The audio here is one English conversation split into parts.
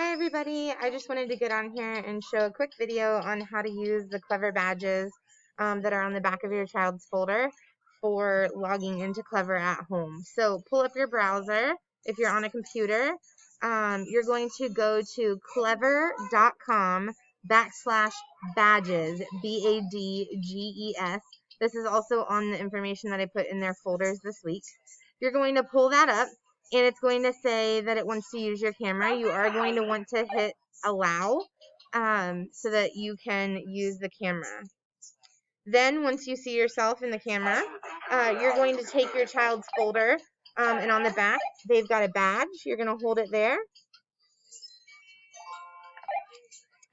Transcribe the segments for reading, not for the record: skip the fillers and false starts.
Hi everybody, I just wanted to get on here and show a quick video on how to use the Clever badges that are on the back of your child's folder for logging into Clever at home. So pull up your browser. If you're on a computer, you're going to go to clever.com/badges, BADGES. This is also on the information that I put in their folders this week. You're going to pull that up, and it's going to say that it wants to use your camera. You are going to want to hit allow so that you can use the camera. Then once you see yourself in the camera, you're going to take your child's folder, and on the back they've got a badge. You're going to hold it there,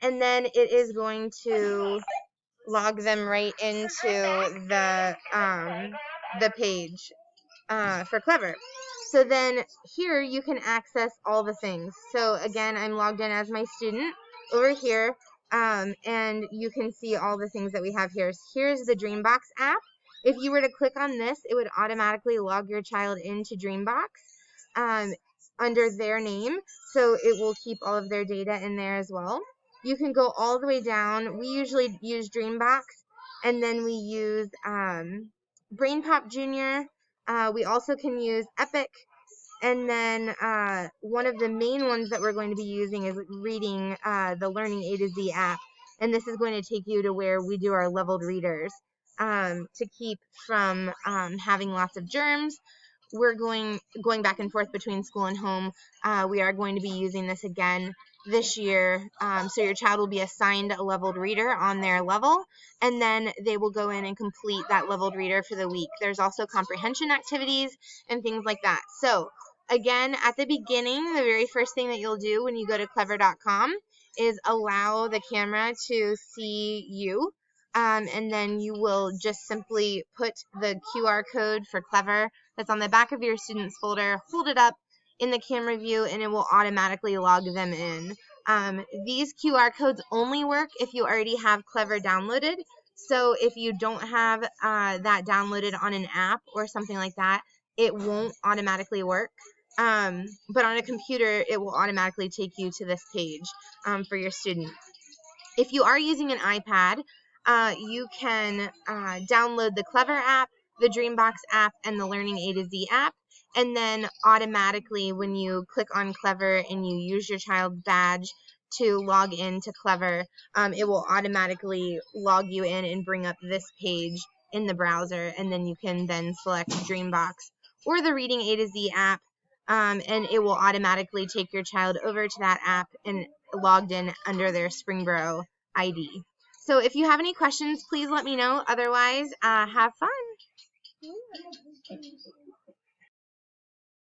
and then it is going to log them right into the page for Clever. So then here you can access all the things. So again, I'm logged in as my student over here, and you can see all the things that we have here. So here's the Dreambox app. If you were to click on this, it would automatically log your child into Dreambox under their name, so it will keep all of their data in there as well. You can go all the way down. We usually use Dreambox, and then we use BrainPop Junior. We also can use Epic, and then one of the main ones that we're going to be using is reading the Learning A to Z app, and this is going to take you to where we do our leveled readers to keep from having lots of germs. We're going back and forth between school and home. We are going to be using this again this year, so your child will be assigned a leveled reader on their level, and then they will go in and complete that leveled reader for the week. There's also comprehension activities and things like that. So again, at the beginning, the very first thing that you'll do when you go to clever.com is allow the camera to see you, and then you will just simply put the QR code for Clever that's on the back of your student's folder, hold it up in the camera view, and it will automatically log them in. These QR codes only work if you already have Clever downloaded. So if you don't have that downloaded on an app or something like that, it won't automatically work. But on a computer, it will automatically take you to this page for your student. If you are using an iPad, you can download the Clever app, the Dreambox app, and the Learning A to Z app, and then automatically when you click on Clever and you use your child's badge to log into Clever, it will automatically log you in and bring up this page in the browser, and then you can then select Dreambox or the Reading A to Z app, and it will automatically take your child over to that app and logged in under their Springboro ID. So if you have any questions, please let me know. Otherwise, have fun.